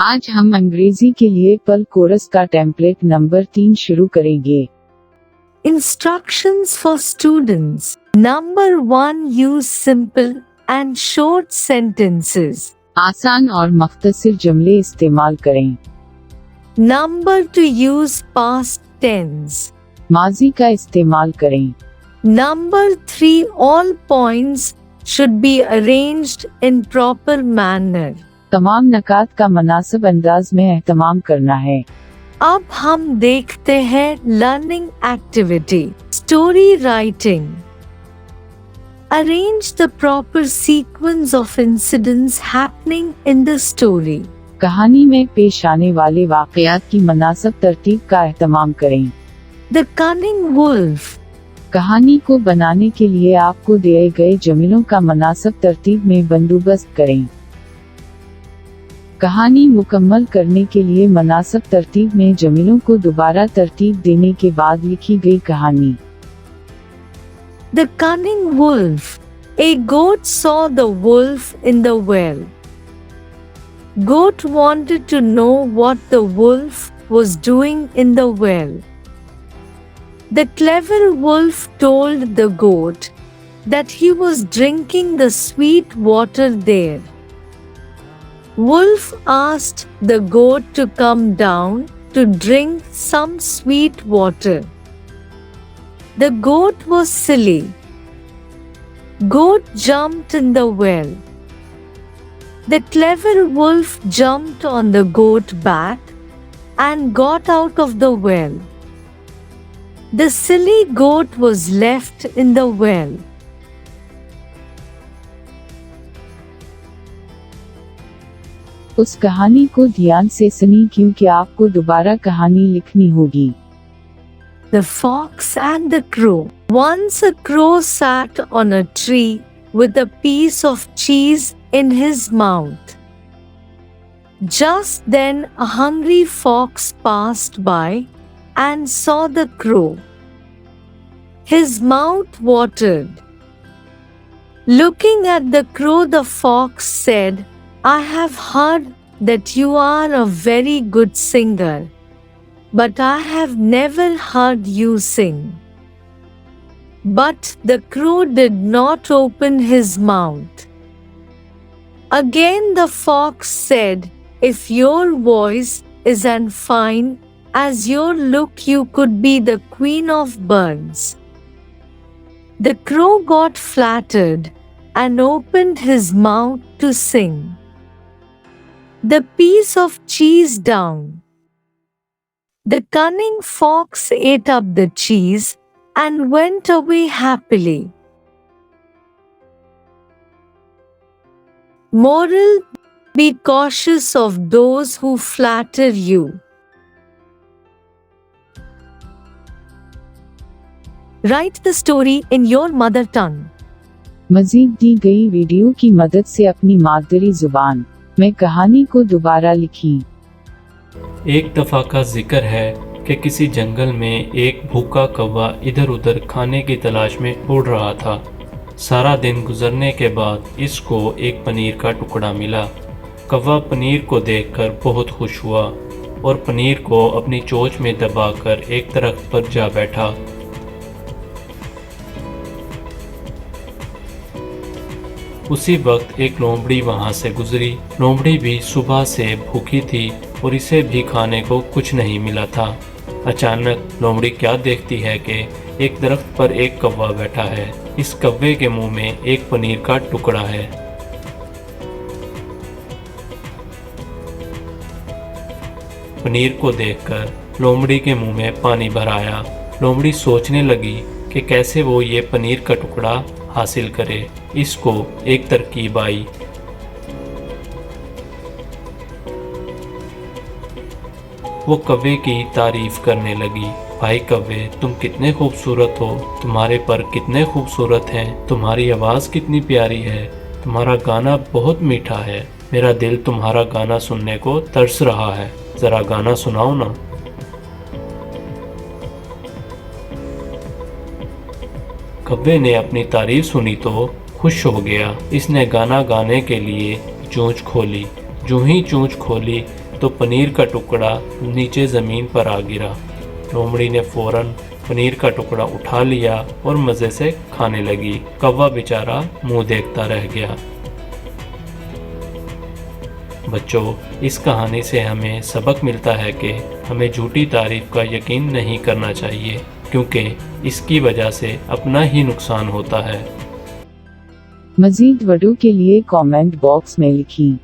आज हम अंग्रेजी के लिए पल कोरस का टेम्पलेट नंबर 3 शुरू करेंगे। Instructions for students. Number 1. Use simple and short sentences. आसान और मुख्तसर जुमले इस्तेमाल करें। Number 2. Use past tense. माजी का इस्तेमाल करें। Number 3. All points should be arranged in proper manner. तमाम नकात का मुनासिब अंदाज में एहतमाम करना है। अब हम देखते हैं learning activity. Story writing. Arrange the proper sequence of incidents happening in the story. कहानी में पेश आने वाले वाक़यात की मुनासिब तरतीब का एहतमाम करें। The Cunning Wolf. कहानी को बनाने के लिए आपको दिए गए जुमलों का मुनासिब तरतीब में बंदोबस्त करें। कहानी मुकम्मल करने के लिए मुनासिब तरतीब में जुमलों को दोबारा तरतीब देने के बाद लिखी गई कहानी। The Cunning Wolf. A goat saw the wolf in the well. Goat wanted to know what the wolf was doing in the well. The clever wolf told the goat that he was drinking the sweet water there. Wolf asked the goat to come down to drink some sweet water. The goat was silly. Goat jumped in the well. The clever wolf jumped on the goat's back and got out of the well. The silly goat was left in the well. उस कहानी को ध्यान से सुनिए क्योंकि आपको दोबारा कहानी लिखनी होगी। The Fox and the Crow. Once a crow sat on a tree with a piece of cheese in his mouth. Just then a hungry fox passed by and saw the crow. His mouth watered. Looking at the crow, the fox said, I have heard that you are a very good singer, but I have never heard you sing. But the crow did not open his mouth. Again the fox said, If your voice is as fine as your look, you could be the queen of birds. The crow got flattered and opened his mouth to sing. The piece of cheese down. The cunning fox ate up the cheese and went away happily. Moral: be cautious of those who flatter you. Write the story in your mother tongue. मजीद दी गई video की मदद से अपनी मादरी जुबान में कहानी को दोबारा लिखी। एक दफ़ा का जिक्र है कि किसी जंगल में एक भूखा कौवा इधर उधर खाने की तलाश में उड़ रहा था। सारा दिन गुजरने के बाद इसको एक पनीर का टुकड़ा मिला। कौवा पनीर को देखकर बहुत खुश हुआ और पनीर को अपनी चोंच में दबाकर एक दरख्त पर जा बैठा। उसी वक्त एक लोमड़ी वहां से गुजरी। लोमड़ी भी सुबह से भूखी थी और इसे भी खाने को कुछ नहीं मिला था। अचानक लोमड़ी क्या देखती है कि एक दरख्त पर एक कौवा बैठा है। इस कौवे के मुंह में एक पनीर का टुकड़ा है। पनीर को देखकर लोमड़ी के मुंह में पानी भर आया। लोमड़ी सोचने लगी कि कैसे वो ये पनीर का टुकड़ा हासिल करे। इसको एक तरकीब आई। वो कौवे की तारीफ करने लगी। भाई कौवे, तुम कितने खूबसूरत हो, तुम्हारे पर कितने खूबसूरत हैं, तुम्हारी आवाज़ कितनी प्यारी है, तुम्हारा गाना बहुत मीठा है, मेरा दिल तुम्हारा गाना सुनने को तरस रहा है, ज़रा गाना सुनाओ ना। कौवे ने अपनी तारीफ सुनी तो खुश हो गया। इसने गाना गाने के लिए चोंच खोली। जो ही चोंच खोली तो पनीर का टुकड़ा नीचे ज़मीन पर आ गिरा। लोमड़ी ने फौरन पनीर का टुकड़ा उठा लिया और मज़े से खाने लगी। कौवा बेचारा मुंह देखता रह गया। बच्चों, इस कहानी से हमें सबक मिलता है कि हमें झूठी तारीफ का यकीन नहीं करना चाहिए, क्योंकि इसकी वजह से अपना ही नुकसान होता है। मज़ीद वीडियो के लिए कमेंट बॉक्स में लिखिए।